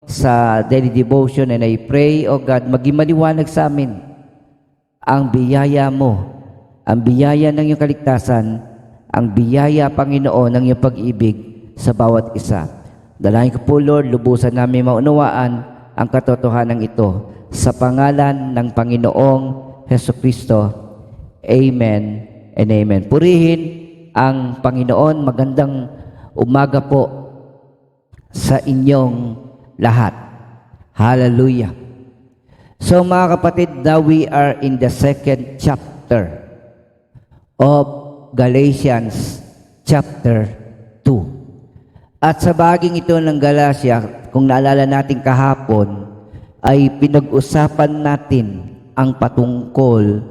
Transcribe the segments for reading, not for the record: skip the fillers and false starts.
sa daily devotion, and I pray, O God, maging maliwanag sa amin ang biyaya mo, ang biyaya ng iyong kaligtasan, ang biyaya, Panginoon, ng iyong pag-ibig sa bawat isa. Dalangin ko po, Lord, lubusan namin maunawaan ang katotohanan ito sa pangalan ng Panginoong Hesukristo. Amen and amen. Purihin ang Panginoon. Magandang umaga po sa inyong lahat. Hallelujah. So mga kapatid, now we are in the second chapter of Galatians chapter 2. At sa baging ito ng Galatia, kung naalala natin kahapon, ay pinag-usapan natin ang patungkol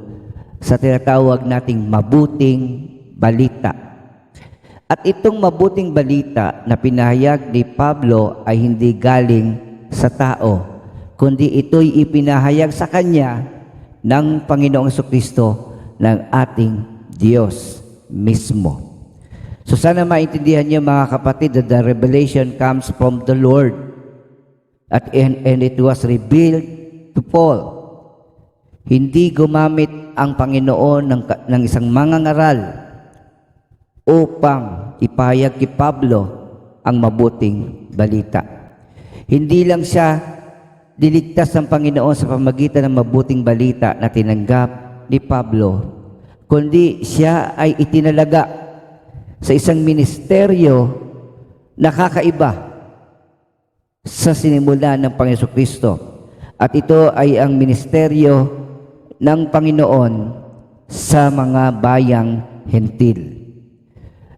sa tinatawag nating mabuting balita. At itong mabuting balita na pinahayag ni Pablo ay hindi galing sa tao, kundi ito'y ipinahayag sa kanya ng Panginoong Jesucristo, ng ating Diyos mismo. So sana maintindihan niyo mga kapatid that the revelation comes from the Lord and it was revealed to Paul. Hindi gumamit ang Panginoon ng isang mangangaral upang ipahayag kay Pablo ang mabuting balita. Hindi lang siya diligtas ng Panginoon sa pamagitan ng mabuting balita na tinanggap ni Pablo, kundi siya ay itinalaga sa isang ministeryo na kakaiba sa sinimula ng Panginoon Jesucristo. At ito ay ang ministeryo ng Panginoon sa mga bayang hentil.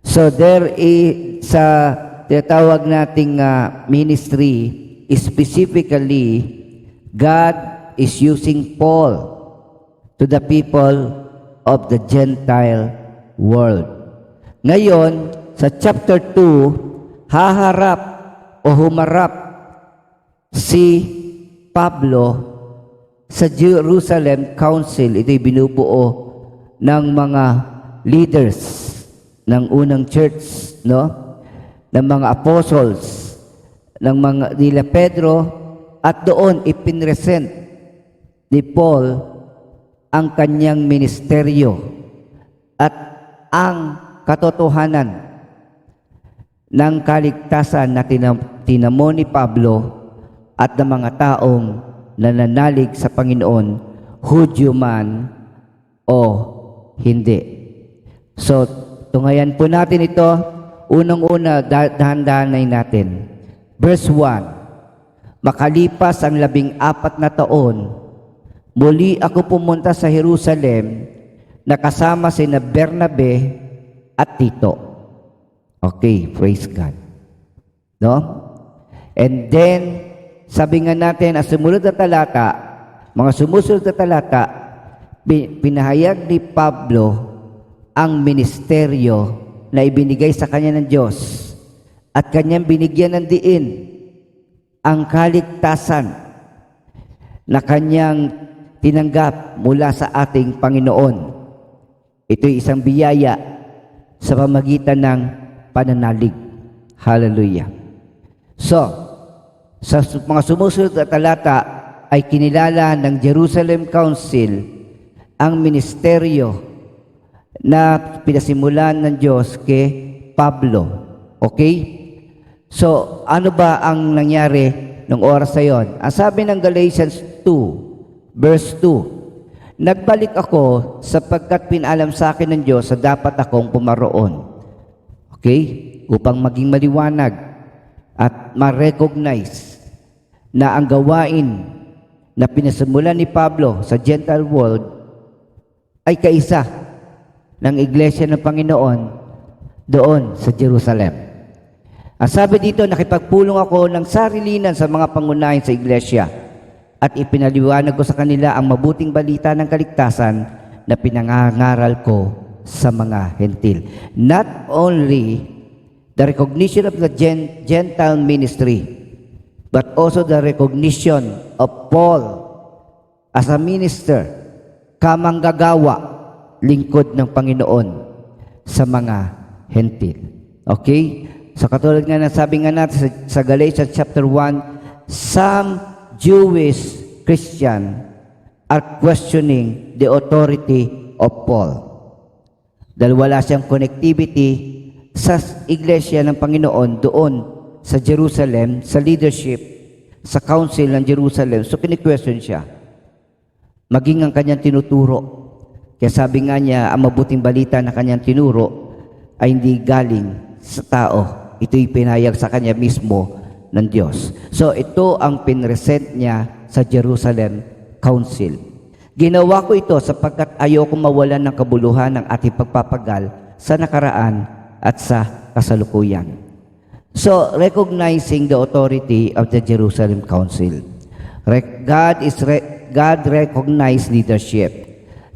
So there is sa tinatawag nating ministry, specifically, God is using Paul to the people of the Gentile world. Ngayon, sa chapter 2, haharap o humarap si Pablo sa Jerusalem Council. Ito'y binubuo ng mga leaders ng unang church, no? Ng mga apostles, ng mga nila Pedro, at doon ipinresent ni Paul ang kanyang ministeryo at ang katotohanan ng kaligtasan na tinamo ni Pablo at ng mga taong nananalig sa Panginoon, Hudyo man o hindi. So, tungayan po natin ito. Unang-una, dahan-dahanay natin. Verse 1, makalipas ang 14 na taon, muli ako pumunta sa Jerusalem na kasama sina Bernabe at Tito. Okay, praise God. No? And then, sabi nga natin, ang sumunod na talata, mga sumusunod na talata, pinahayag ni Pablo ang ministeryo na ibinigay sa kanya ng Diyos at kanyang binigyan ng diin ang kaligtasan na kanyang tinanggap mula sa ating Panginoon. Ito'y isang biyaya sa pamagitan ng pananalig. Hallelujah. So, sa mga sumusunod na talata ay kinilala ng Jerusalem Council ang ministeryo na pinasimulan ng Diyos kay Pablo. Okay? So, ano ba ang nangyari nung oras na yon? Ang sabi ng Galatians 2, verse 2, nagbalik ako sapagkat pinalam sa akin ng Diyos sa dapat akong pumaroon. Okay? Upang maging maliwanag at ma-recognize na ang gawain na pinasimulan ni Pablo sa Gentile world ay kaisa ng Iglesia ng Panginoon doon sa Jerusalem. Ang sabi dito, nakipagpulong ako ng sarilinan sa mga pangunahin sa Iglesia at ipinaliwanag ko sa kanila ang mabuting balita ng kaligtasan na pinangangaral ko sa mga hentil. Not only the recognition of the Gentile ministry, but also the recognition of Paul as a minister, kamanggagawa, lingkod ng Panginoon sa mga hentil. Okay? So katulad nga na sabi nga natin sa Galatians chapter 1, some Jewish Christian are questioning the authority of Paul. Dahil wala siyang connectivity sa iglesia ng Panginoon doon sa Jerusalem, sa leadership, sa council ng Jerusalem. So, kini-question siya. Maging ang kanyang tinuturo. Kaya sabi nga niya, ang mabuting balita na kanyang tinuro ay hindi galing sa tao. Ito'y pinayag sa kanya mismo ng Diyos. So, ito ang pinresent niya sa Jerusalem Council. Ginawa ko ito sapagkat ayoko mawalan ng kabuluhan ng ating pagpapagal sa nakaraan at sa kasalukuyan. So, recognizing the authority of the Jerusalem Council. God recognized leadership.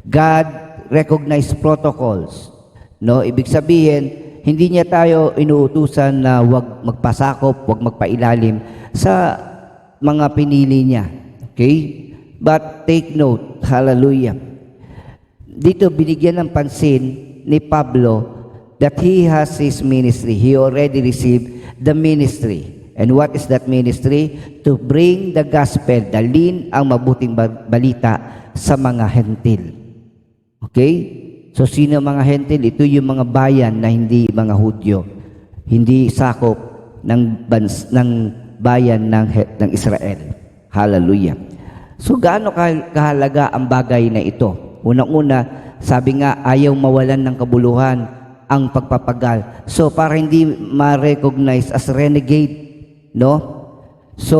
God recognized protocols. No, ibig sabihin, hindi niya tayo inuutusan na wag magpasakop, wag magpailalim sa mga pinili niya. Okay? But take note, hallelujah. Dito binigyan ng pansin ni Pablo that he has his ministry. He already received the ministry. And what is that ministry? To bring the gospel, dalhin ang mabuting balita sa mga hentil. Okay? So, sino mga hentil? Ito yung mga bayan na hindi mga Hudyo. Hindi sakop ng bayan ng Israel. Hallelujah. So, gaano kahalaga ang bagay na ito? Unang-una, sabi nga, ayaw mawalan ng kabuluhan ang pagpapagal. So, para hindi ma-recognize as renegade, no? So,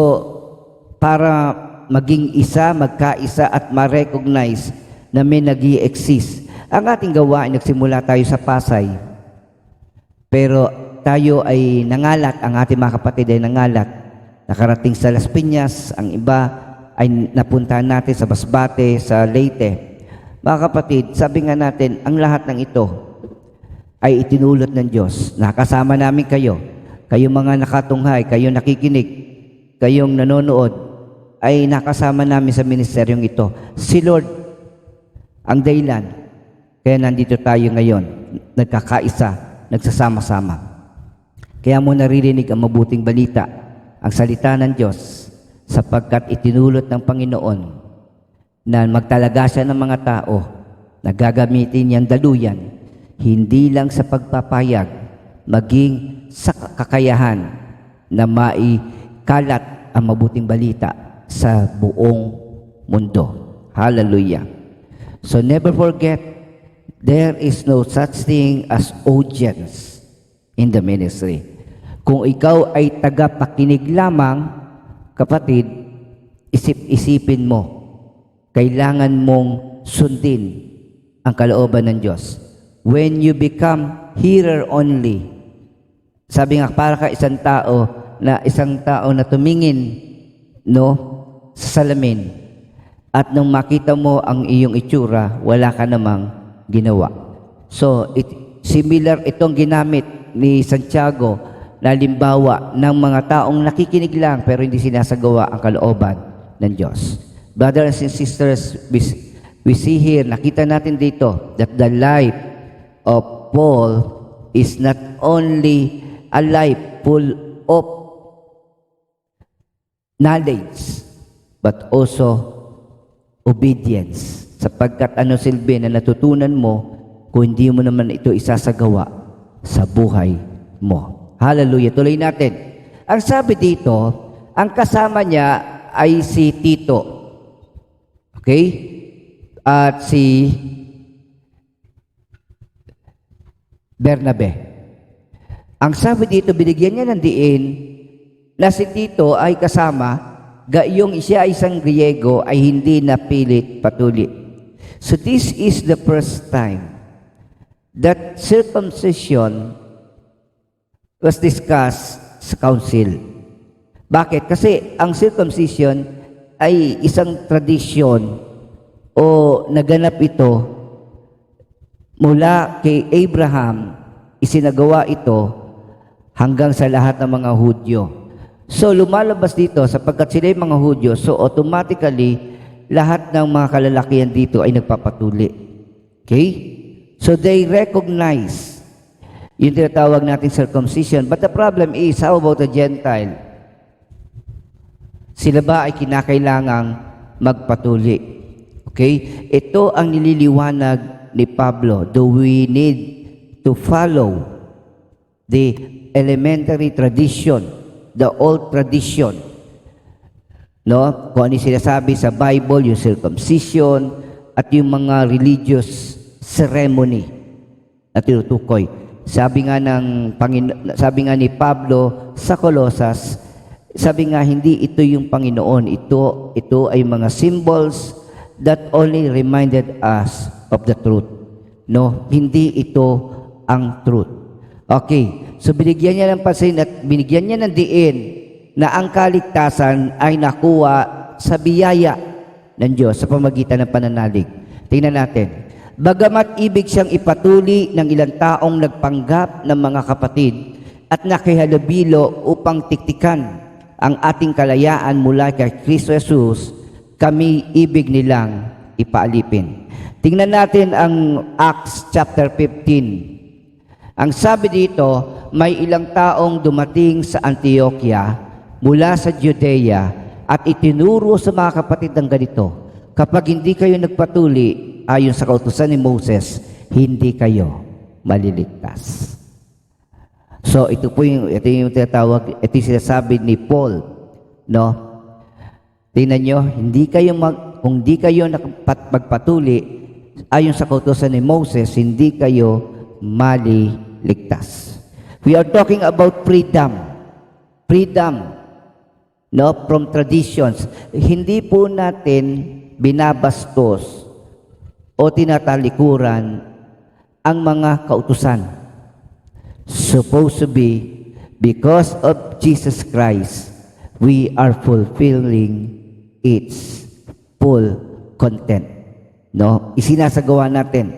para maging isa, magkaisa at ma-recognize na may nag-i-exist. Ang ating gawain, nagsimula tayo sa Pasay. Pero tayo ay nangalat, ang ating mga kapatid ay nangalat. Nakarating sa Las Piñas, ang iba ay napuntahan natin sa Masbate, sa Leyte. Mga kapatid, sabi nga natin, ang lahat ng ito ay itinulot ng Diyos. Nakasama namin kayo. Kayong mga nakatunghay, kayong nakikinig, kayong nanonood, ay nakasama namin sa ministeryong ito. Si Lord, ang dahilan. Kaya nandito tayo ngayon, nagkakaisa, nagsasama-sama. Kaya mo naririnig ang mabuting balita, ang salita ng Diyos, sapagkat itinulot ng Panginoon na magtalaga siya ng mga tao na gagamitin niyang daluyan, hindi lang sa pagpapayag, maging sa kakayahan na maikalat ang mabuting balita sa buong mundo. Hallelujah. So never forget, there is no such thing as audience in the ministry. Kung ikaw ay tagapakinig lamang, kapatid, isip-isipin mo, kailangan mong sundin ang kalooban ng Diyos. When you become hearer only, sabi nga, para ka isang tao na tumingin, no, sa salamin, at nung makita mo ang iyong itsura, wala ka namang ginawa. So, similar itong ginamit ni Santiago na limbawa ng mga taong nakikinig lang pero hindi sinasagawa ang kalooban ng Diyos. Brothers and sisters, we see here, nakita natin dito that the life of Paul is not only a life full of knowledge, but also obedience. Sapagkat ano silbi na natutunan mo kung hindi mo naman ito isasagawa sa buhay mo. Hallelujah. Tuloy natin. Ang sabi dito, ang kasama niya ay si Tito. Okay? At si Bernabe. Ang sabi dito, binigyan niya ng diin na si Tito ay kasama, gayong siya ay isang Griego ay hindi napilit patuli. So this is the first time that circumcision was discussed sa council. Bakit? Kasi ang circumcision ay isang tradisyon o naganap ito mula kay Abraham, isinagawa ito hanggang sa lahat ng mga Hudyo. So lumalabas dito sapagkat sila yung mga Hudyo, so automatically lahat ng mga kalalakihan dito ay nagpapatuli. Okay? So they recognize yung tinatawag nating circumcision. But the problem is, how about the Gentile? Sila ba ay kinakailangang magpatuli? Okay? Ito ang nililiwanag ni Pablo. Do we need to follow the elementary tradition, the old tradition? No? Kung ano yung sinasabi sa Bible, yung circumcision, at yung mga religious ceremony na tinutukoy. Sabi nga ni Pablo sa Colosas, sabi nga hindi ito yung Panginoon, ito ay mga symbols that only reminded us of the truth. No, hindi ito ang truth. Okay, so binigyan niya ng pansin at binigyan niya ng diin na ang kaligtasan ay nakuha sa biyaya ng Diyos sa pamagitan ng pananalig. Tingnan natin. Bagamat ibig siyang ipatuli ng ilang taong nagpanggap ng mga kapatid at nakihalubilo upang tiktikan ang ating kalayaan mula kay Kristo Jesus, kami ibig nilang ipaalipin. Tingnan natin ang Acts chapter 15. Ang sabi dito, may ilang taong dumating sa Antioquia mula sa Judea at itinuro sa mga kapatid ng ganito, kapag hindi kayo nagpatuli ayon sa kautusan ni Moses, hindi kayo maliligtas. So ito yung tinatawag, ito yung sinasabi ni Paul, no? Tingnan nyo, kung hindi kayo magpatuli ayon sa kautusan ni Moses, hindi kayo maliligtas. We are talking about freedom. Freedom, no, from traditions. Hindi po natin binabastos o tinatalikuran ang mga kautusan. Supposed to be, because of Jesus Christ, we are fulfilling its full content. No? Isinasagawa natin.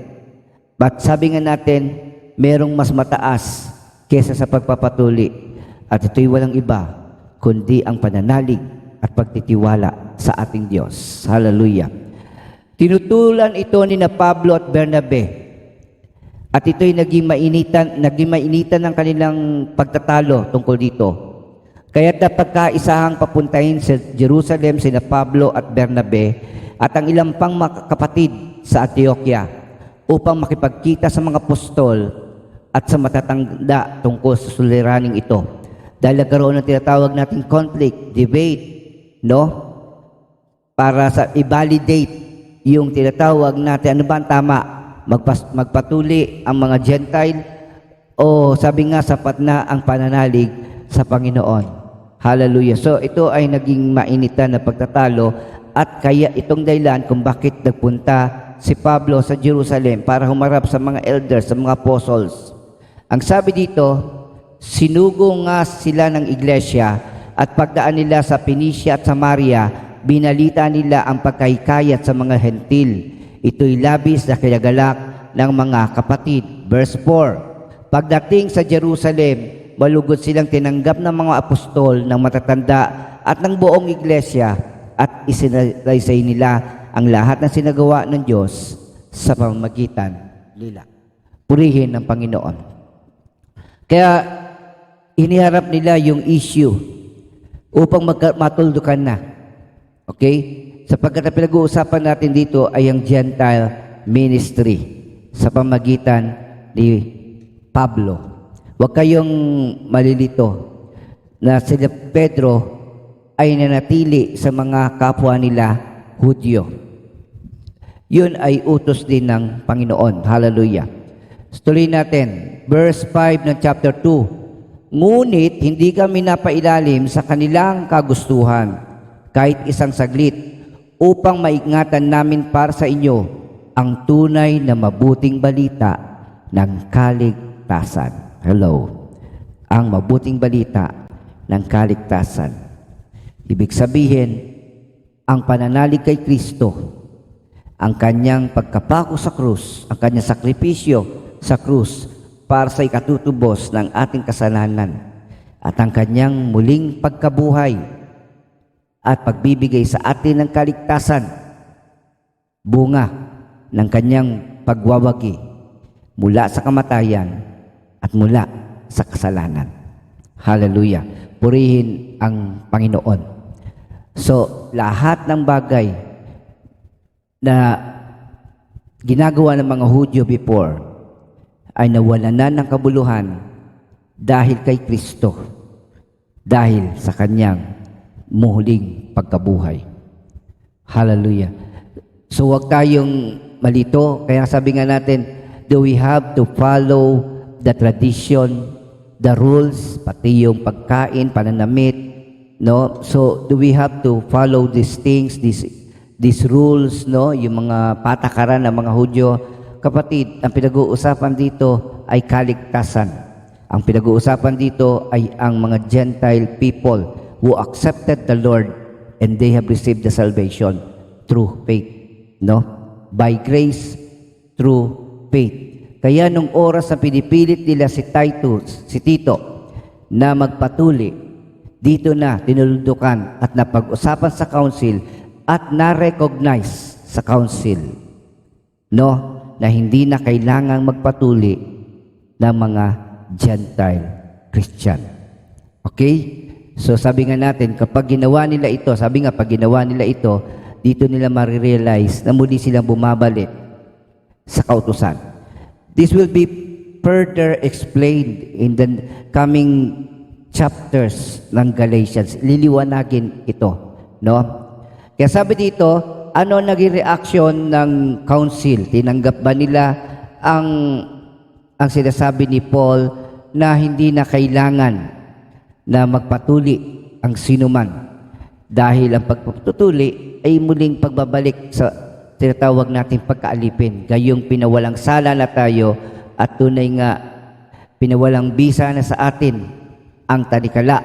But sabi nga natin, merong mas mataas kesa sa pagpapatuli. At ito'y walang iba, kundi ang pananalig at pagtitiwala sa ating Diyos. Hallelujah. Tinutulan ito ni na Pablo at Bernabe. At ito'y naging mainitan ng kanilang pagtatalo tungkol dito. Kaya dapat kaisahang papuntahin sa Jerusalem sina Pablo at Bernabe at ang ilang pang kapatid sa Antioquia upang makipagkita sa mga apostol at sa matatanda tungkol sa suliraning ito. Dahil nagkaroon ng tinatawag nating conflict, debate, no? Para sa i-validate yung tinatawag natin, ano ba ang tama? Magpatuli ang mga Gentile o sabi nga sapat na ang pananalig sa Panginoon. Hallelujah. So ito ay naging mainitan na pagtatalo at kaya itong dahilan kung bakit nagpunta si Pablo sa Jerusalem para humarap sa mga elders, sa mga apostles. Ang sabi dito, sinugo nga sila ng iglesia at pagdaan nila sa Phoenicia at Samaria, binalita nila ang pagkahikayat sa mga hentil. Ito'y labis na kinagalak ng mga kapatid. Verse 4, pagdating sa Jerusalem, malugod silang tinanggap ng mga apostol, ng matatanda at ng buong iglesia at isinalaysay nila ang lahat ng sinagawa ng Diyos sa pamamagitan nila. Purihin ng Panginoon. Kaya iniharap nila yung issue upang matuldukan na. Okay? Sapagkat ang pinag-uusapan natin dito ay ang Gentile ministry sa pamagitan ni Pablo. Huwag kayong malilito na sila Pedro ay nanatili sa mga kapwa nila Hudyo. Yun ay utos din ng Panginoon. Hallelujah. Tuloy natin. Verse 5 ng chapter 2. Ngunit hindi kami napailalim sa kanilang kagustuhan kahit isang saglit upang maingatan namin para sa inyo ang tunay na mabuting balita ng kaligtasan. Hello. Ang mabuting balita ng kaligtasan. Ibig sabihin, ang pananalig kay Kristo, ang kanyang pagkapako sa krus, ang kanyang sakripisyo sa krus para sa ikatutubos ng ating kasalanan at ang kanyang muling pagkabuhay at pagbibigay sa atin ng kaligtasan, bunga ng kanyang pagwawagi mula sa kamatayan at mula sa kasalanan. Hallelujah. Purihin ang Panginoon. So, lahat ng bagay na ginagawa ng mga Hudyo before ay nawalan na ng kabuluhan dahil kay Kristo, dahil sa kanyang muling pagkabuhay. Hallelujah. So, huwag tayong malito. Kaya sabi nga natin, do we have to follow the tradition, the rules, pati yung pagkain, pananamit, no? So, do we have to follow these things, these rules, no? Yung mga patakaran ng mga Hudyo. Kapatid, ang pinag-uusapan dito ay kaligtasan. Ang pinag-uusapan dito ay ang mga Gentile people who accepted the Lord and they have received the salvation through faith, no? By grace, through faith. Kaya nung oras na pinipilit nila si Tito na magpatuli, dito na tinulundukan at napag-usapan sa council at na-recognize sa council, no, na hindi na kailangang magpatuli ng mga Gentile Christian. Okay? So sabi nga natin, kapag ginawa nila ito, sabi nga, pag ginawa nila ito, dito nila marirealize na muli silang bumabalik sa kautusan. This will be further explained in the coming chapters ng Galatians. Liliwanagin ito, no? Kaya sabi dito, ano naging reaction ng council? Tinanggap ba nila ang sinasabi ni Paul na hindi na kailangan na magpatuli ang sinuman dahil ang pagpapatuli ay muling pagbabalik sa tinatawag natin pagkaalipin, gayong pinawalang sala na tayo at tunay nga pinawalang bisa na sa atin ang talikala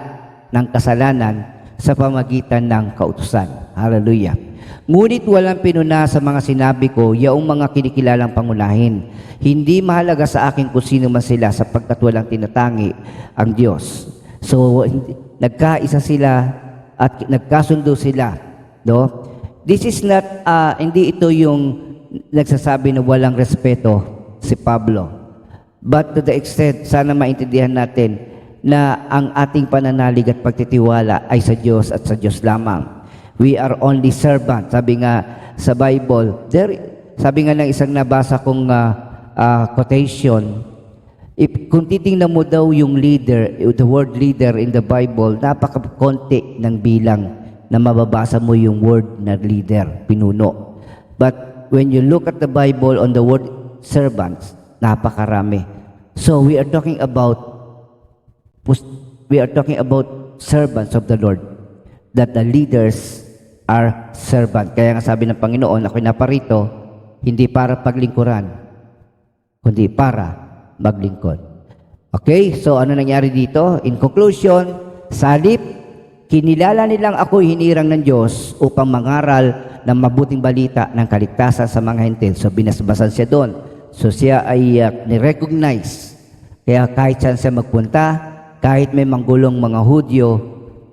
ng kasalanan sa pamagitan ng kautusan. Hallelujah. Ngunit walang pinuna sa mga sinabi ko, yaong mga kinikilalang pangunahin. Hindi mahalaga sa akin kung sino man sila sapagkat walang tinatangi ang Diyos. So, nagkaisa sila at nagkasundo sila, no? This is not, hindi ito yung nagsasabi na walang respeto si Pablo. But to the extent, sana maintindihan natin na ang ating pananalig at pagtitiwala ay sa Diyos at sa Diyos lamang. We are only servant. Sabi nga sa Bible, sabi nga ng isang nabasa kong quotation, kung titingnan mo daw yung leader, the word leader in the Bible, napakakonti ng bilang na mababasa mo yung word na leader, pinuno. But when you look at the Bible on the word servants, napakarami. So we are talking about servants of the Lord, that the leaders are servant. Kaya nga sabi ng Panginoon, ako'y naparito, hindi para paglingkuran, kundi para maglingkod. Okay, so ano nangyari dito? In conclusion, salip, kinilala nilang ako'y hinirang ng Diyos upang mangaral ng mabuting balita ng kaligtasan sa mga hentil. So binasbasan siya doon. So siya ay ni-recognize. Kaya kahit saan siya magpunta, kahit may manggulong mga Hudyo,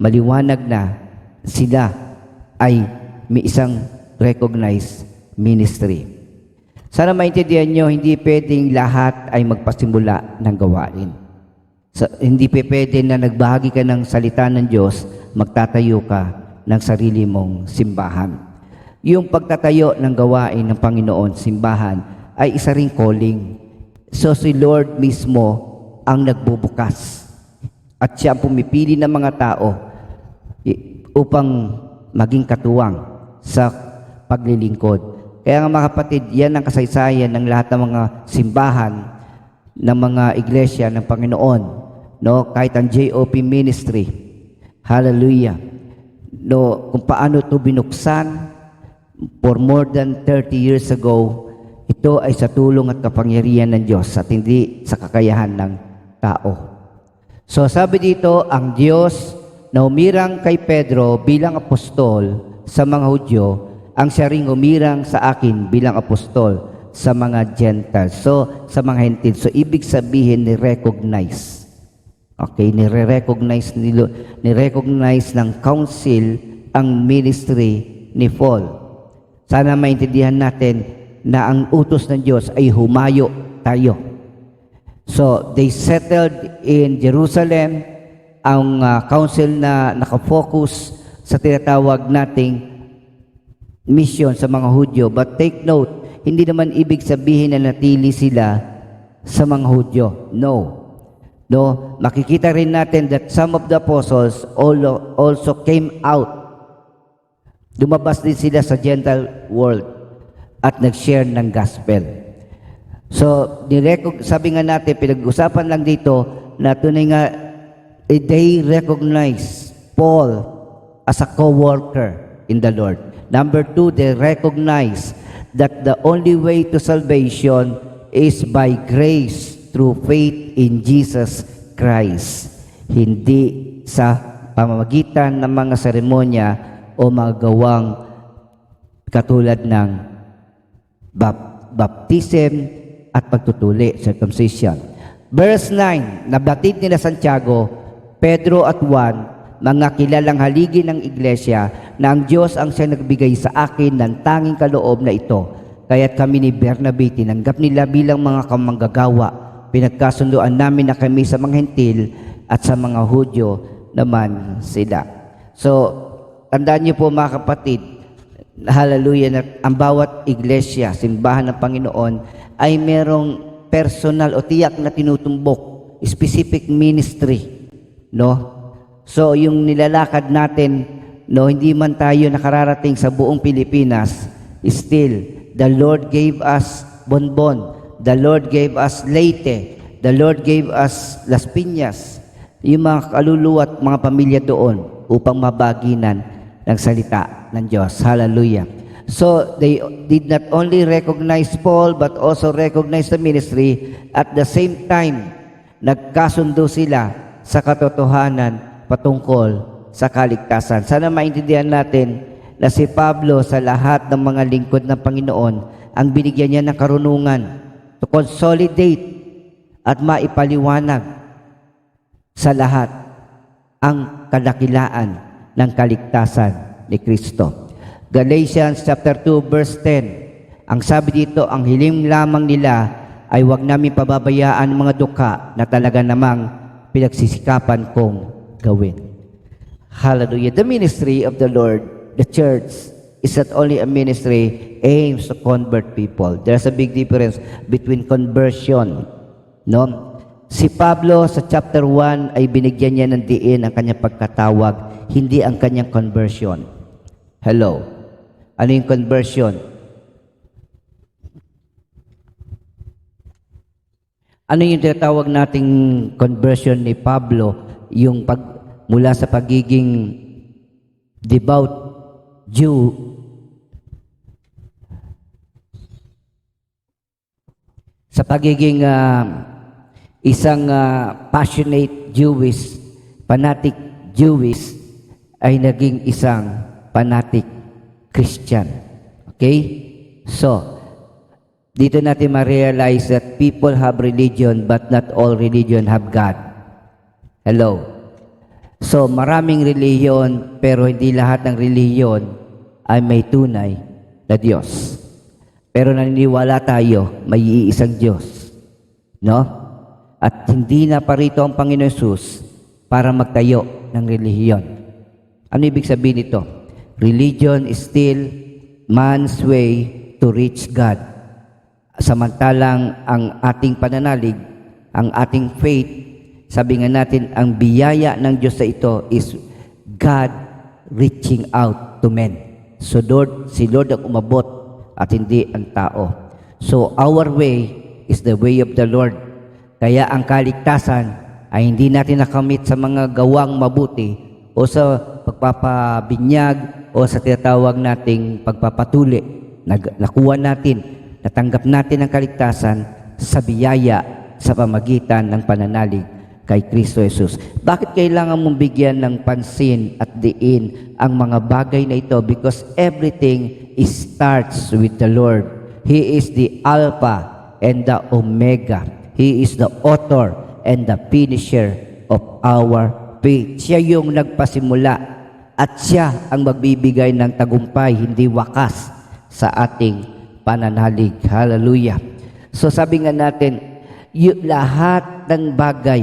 maliwanag na sila ay may isang recognized ministry. Sana maintindihan nyo, hindi pwedeng lahat ay magpasimula ng gawain. So, hindi pwede na nagbahagi ka ng salita ng Diyos, magtatayo ka ng sarili mong simbahan. Yung pagtatayo ng gawain ng Panginoon, simbahan, ay isa ring calling. So si Lord mismo ang nagbubukas. At siya ang pumipili ng mga tao upang maging katuwang sa paglilingkod. Kaya nga mga kapatid, yan ang kasaysayan ng lahat ng mga simbahan, ng mga iglesia ng Panginoon. No? Kahit ang JOP ministry. Hallelujah. No, kung paano ito binuksan for more than 30 years ago, ito ay sa tulong at kapangyarihan ng Diyos at hindi sa kakayahan ng tao. So sabi dito, ang Diyos na umirang kay Pedro bilang apostol sa mga Hudyo, ang siya ring umirang sa akin bilang apostol sa mga Gentiles. So, sa mga hentil. So, ibig sabihin, ni-recognize. Okay, ni-recognize ng council ang ministry ni Paul. Sana maintindihan natin na ang utos ng Diyos ay humayo tayo. So, they settled in Jerusalem. Ang council na nakafocus sa tinatawag nating mission sa mga Hudyo. But take note, hindi naman ibig sabihin na natili sila sa mga Hudyo. No. No, makikita rin natin that some of the apostles also came out. Lumabas din sila sa Gentile world at nag-share ng gospel. So, sabi nga natin, pinag-usapan lang dito na tunay nga, they recognize Paul as a co-worker in the Lord. Number 2, they recognize that the only way to salvation is by grace through faith in Jesus Christ. Hindi sa pamamagitan ng mga seremonya o mga gawang katulad ng baptism at pagtutuli, circumcision. Verse 9, nabatid nila Santiago, Pedro at Juan, mga kilalang haligi ng iglesia, na ang Diyos ang siyang nagbigay sa akin ng tanging kaloob na ito. Kaya't kami ni Bernabe tinanggap nila bilang mga kamanggagawa. Pinagkasunduan namin na kami sa mga Hentil at sa mga Hudyo naman sila. So, tandaan niyo po mga kapatid, hallelujah, na ang bawat iglesia, simbahan ng Panginoon, ay merong personal o tiyak na tinutumbok, specific ministry, no? So, yung nilalakad natin, no, hindi man tayo nakararating sa buong Pilipinas, still, the Lord gave us Bonbon, the Lord gave us Leyte, the Lord gave us Las Piñas, yung mga kaluluwa at mga pamilya doon upang mabaginan ng salita ng Diyos. Hallelujah. So, they did not only recognize Paul, but also recognize the ministry. At the same time, nagkasundo sila sa katotohanan patungkol sa kaligtasan. Sana maintindihan natin na si Pablo sa lahat ng mga lingkod ng Panginoon, ang binigyan niya ng karunungan to consolidate at maipaliwanag sa lahat ang kadakilaan ng kaligtasan ni Kristo. Galatians chapter 2 verse 10. Ang sabi dito, ang hiling lamang nila ay huwag namin pababayaan ang mga dukha na talaga namang pinagsisikapan kong gawin. Hallelujah. The ministry of the Lord, the church, is not only a ministry aims to convert people. There's a big difference between conversion. No? Si Pablo sa chapter 1 ay binigyan niya ng diin ang kanyang pagkatawag, hindi ang kanyang conversion. Hello. Ano yung conversion? Ano yung tinatawag nating conversion ni Pablo? Yung mula sa pagiging devout Jew sa pagiging isang passionate Jewish, fanatic Jewish, ay naging isang fanatic Christian. Okay? So, dito natin ma-realize that people have religion but not all religion have God. Hello? So, maraming reliyon pero hindi lahat ng reliyon ay may tunay na Diyos. Pero naniniwala tayo, may iisang Diyos. No? At hindi na parito ang Panginoon Hesus para magtayo ng relihiyon. Ano ibig sabihin nito? Religion is still man's way to reach God. Samantalang ang ating pananalig, ang ating faith, sabi nga natin, ang biyaya ng Diyos sa ito is God reaching out to men. So si Lord ang umabot at hindi ang tao. So our way is the way of the Lord. Kaya ang kaligtasan ay hindi natin nakamit sa mga gawang mabuti o sa pagpapabinyag o sa tinatawag nating pagpapatuli. Nakuha natin, natanggap natin ang kaligtasan sa biyaya sa pamagitan ng pananalig kay Kristo Jesus. Bakit kailangan mong bigyan ng pansin at diin ang mga bagay na ito? Because everything starts with the Lord. He is the Alpha and the Omega. He is the author and the finisher of our faith. Siya yung nagpasimula at siya ang magbibigay ng tagumpay, hindi wakas sa ating pananalig. Hallelujah. So sabi nga natin, lahat ng bagay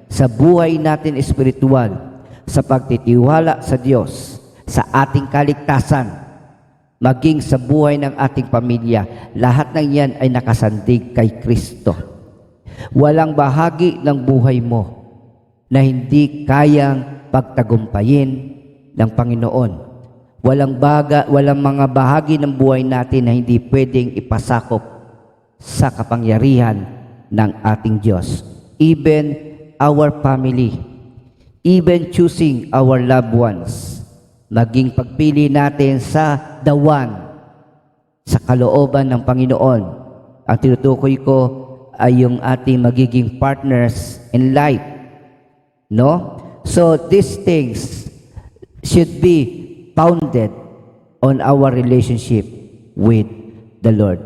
sa buhay natin espiritual, sa pagtitiwala sa Diyos, sa ating kaligtasan, maging sa buhay ng ating pamilya. Lahat ng yan ay nakasandig kay Kristo. Walang bahagi ng buhay mo na hindi kayang pagtagumpayin ng Panginoon. Walang mga bahagi ng buhay natin na hindi pwedeng ipasakop sa kapangyarihan ng ating Diyos. Even our family, even choosing our loved ones, maging pagpili natin sa the one, sa kalooban ng Panginoon. Ang tinutukoy ko ay yung ating magiging partners in life. No? So these things should be founded on our relationship with the Lord.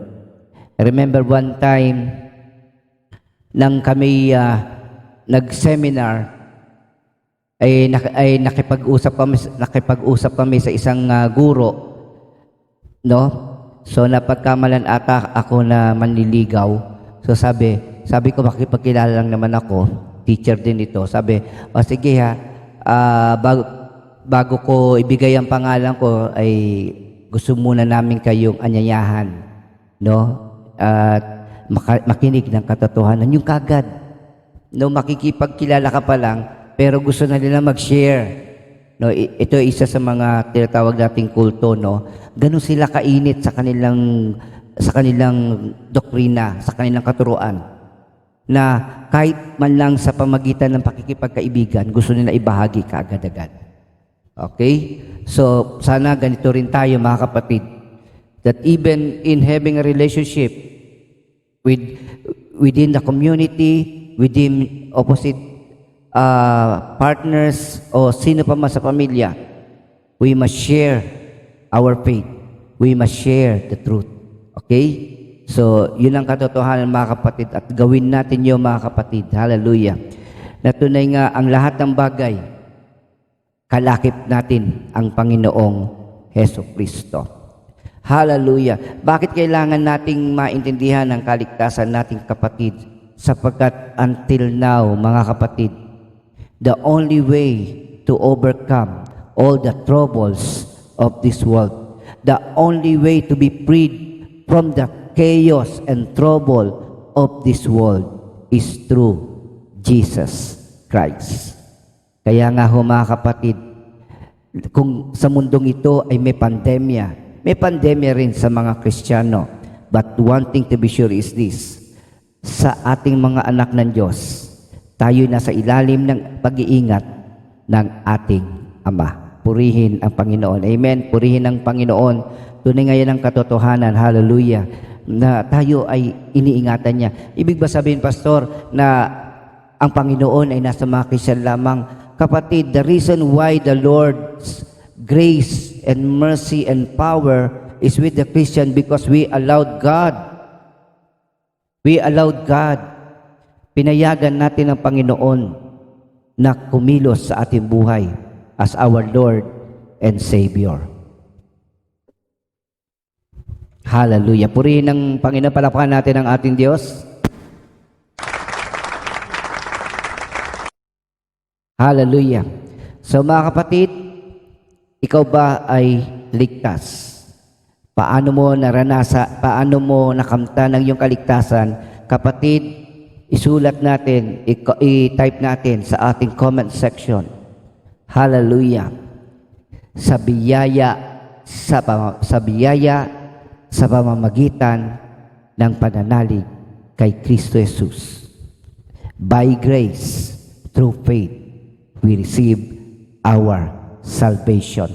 I remember one time nang kami nag-seminar ay nakipag-usap kami sa isang guro, no? So napagkamalan ata ako na manliligaw. So sabi ko, makipagkilala lang naman ako, teacher din ito. Sabi, o sige ha, bago ko ibigay ang pangalan ko, ay gusto muna namin kayong anyayahan, no? At makinig ng katotohanan. Yung kagad, no, makikipagkilala ka pa lang, pero gusto na nila mag-share. No, ito ay isa sa mga tinatawag nating kulto, no? Ganun sila kainit sa kanilang doktrina, sa kanilang katuruan, na kahit man lang sa pamagitan ng pakikipagkaibigan, gusto nila ibahagi kaagad-agad. Okay? So, sana ganito rin tayo, mga kapatid, that even in having a relationship within the community, within opposite partners, o sino pa man sa pamilya, we must share our faith. We must share the truth. Okay? So, yun ang katotohanan, mga kapatid, at gawin natin yun, mga kapatid. Hallelujah. Na tunay nga, ang lahat ng bagay, kalakip natin ang Panginoong Hesus Kristo. Hallelujah. Bakit kailangan nating maintindihan ang kaligtasan nating kapatid? Sapagkat until now, mga kapatid, the only way to overcome all the troubles of this world, the only way to be freed from the chaos and trouble of this world is through Jesus Christ. Kaya nga ho, mga kapatid, kung sa mundong ito ay may pandemya rin sa mga Kristiyano. But one thing to be sure is this: sa ating mga anak ng Diyos, tayo nasa ilalim ng pag-iingat ng ating Ama. Purihin ang Panginoon. Amen. Purihin ang Panginoon. Tunay ngayon ang katotohanan. Hallelujah. Na tayo ay iniingatan niya. Ibig ba sabihin, Pastor, na ang Panginoon ay nasa mga Kristiyan lamang? Kapatid, the reason why the Lord's grace and mercy and power is with the Christian because we allowed God. We allowed God. Pinayagan natin ang Panginoon na kumilos sa ating buhay as our Lord and Savior. Hallelujah. Purihin ng Panginoon. Palakpakan natin ang ating Diyos. Hallelujah. So mga kapatid, ikaw ba ay ligtas? Paano mo paano mo nakamtan ang iyong kaligtasan? Kapatid, isulat natin, i-type natin sa ating comment section. Hallelujah. Sa biyaya sa pamamagitan ng pananalig kay Kristo Jesus. By grace, through faith, we receive our salvation.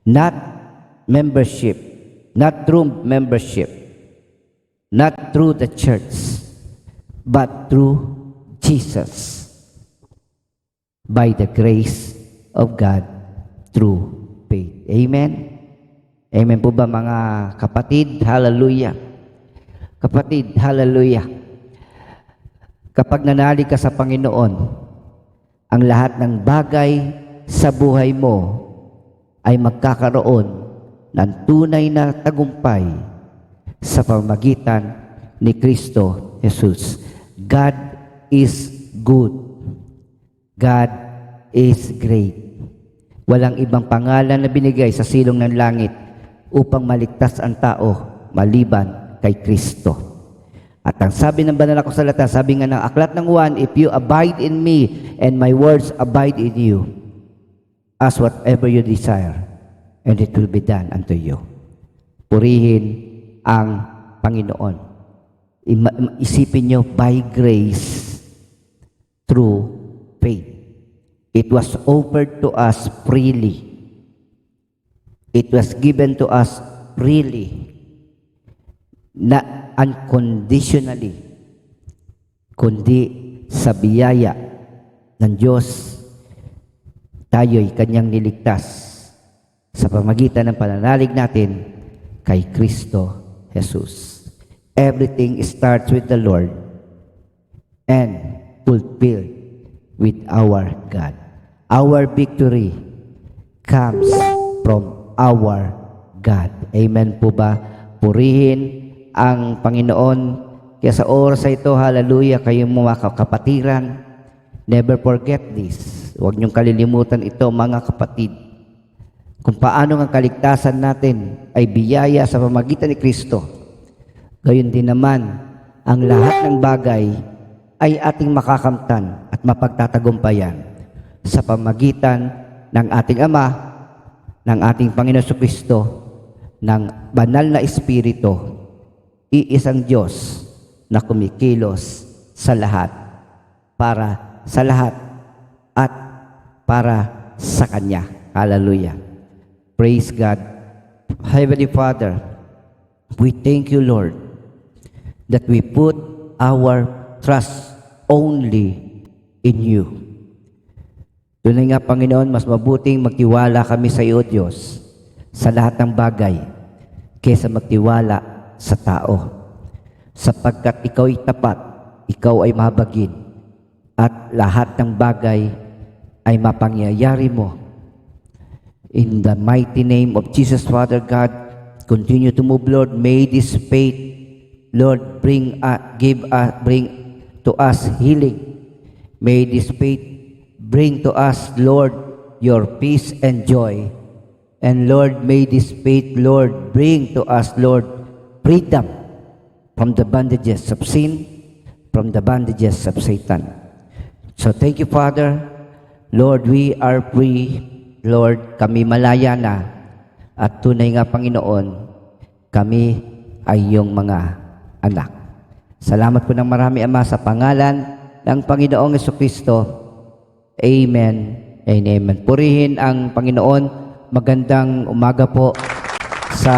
Not membership, not through membership, not through the church, but through Jesus. By the grace of God, through faith. Amen? Amen po ba, mga kapatid? Hallelujah. Kapatid, hallelujah. Kapag nanalig ka sa Panginoon, ang lahat ng bagay sa buhay mo ay magkakaroon ng tunay na tagumpay sa pamamagitan ni Kristo Jesus. God is good. God is great. Walang ibang pangalan na binigay sa silong ng langit upang maligtas ang tao maliban kay Kristo. At ang sabi ng banal na kasulatan, sabi nga ng aklat ng Juan, if you abide in me and my words abide in you, ask whatever you desire, and it will be done unto you. Purihin ang Panginoon. Isipin nyo, by grace, through faith. It was offered to us freely. It was given to us freely. Na unconditionally, kundi sa biyaya ng Diyos, tayo'y Kanyang niligtas sa pamagitan ng pananalig natin kay Kristo Jesus. Everything starts with the Lord and fulfilled with our God. Our victory comes from our God. Amen po ba? Purihin ang Panginoon. Kaya sa oras na ito, hallelujah, kayong mga kapatiran, never forget this. Huwag niyong kalilimutan ito, mga kapatid. Kung paano ang kaligtasan natin ay biyaya sa pamagitan ni Kristo. Gayon din naman, ang lahat ng bagay ay ating makakamtan at mapagtatagumpayan sa pamagitan ng ating Ama, ng ating Panginoon Kristo, ng banal na Espiritu, iisang Diyos na kumikilos sa lahat, para sa lahat, at para sa Kanya. Hallelujah. Praise God. Heavenly Father, we thank you, Lord, that we put our trust only in you. Tunay nga, Panginoon, mas mabuting magtiwala kami sa iyo, Diyos, sa lahat ng bagay, kaysa magtiwala sa tao. Sapagkat ikaw ay tapat, ikaw ay mahabagin, at lahat ng bagay ay mapangyayari mo. In the mighty name of Jesus, Father God, continue to move, Lord. May this faith, Lord, bring to us healing. May this faith bring to us, Lord, your peace and joy. And Lord, may this faith, Lord, bring to us, Lord, freedom from the bondages of sin, from the bondages of Satan. So thank you, Father. Lord, we are free. Lord, kami malaya na. At tunay nga, Panginoon, kami ay iyong mga anak. Salamat po ng marami, Ama, sa pangalan ng Panginoong Jesucristo. Amen and amen. Purihin ang Panginoon. Magandang umaga po sa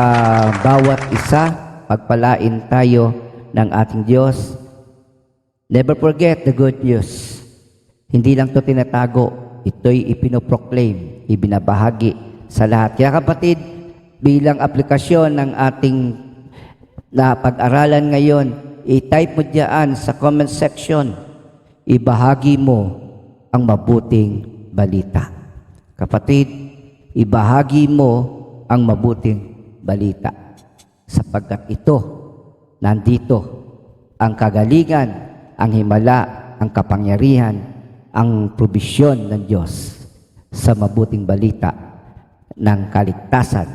bawat isa. Pagpalain tayo ng ating Diyos. Never forget the good news. Hindi lang ito tinatago, ito'y ipinoproclaim, ibinabahagi sa lahat. Kaya kapatid, bilang aplikasyon ng ating na pag-aralan ngayon, i-type mo diyan sa comment section, ibahagi mo ang mabuting balita. Kapatid, ibahagi mo ang mabuting balita. Sapagkat ito, nandito, ang kagalingan, ang himala, ang kapangyarihan, ang probisyon ng Diyos sa mabuting balita ng kaligtasan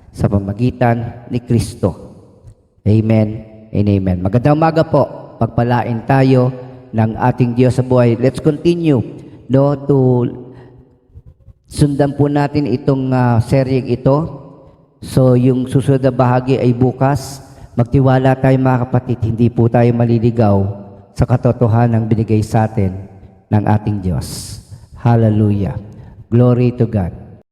sa pamagitan ni Kristo. Amen and amen. Magandang umaga po. Pagpalain tayo ng ating Diyos sa buhay. Let's continue to sundan po natin itong seryeng ito. So, yung susunod na bahagi ay bukas. Magtiwala tayo, mga kapatid. Hindi po tayo maliligaw sa katotohanan ng binigay sa atin ng ating Diyos. Hallelujah. Glory to God.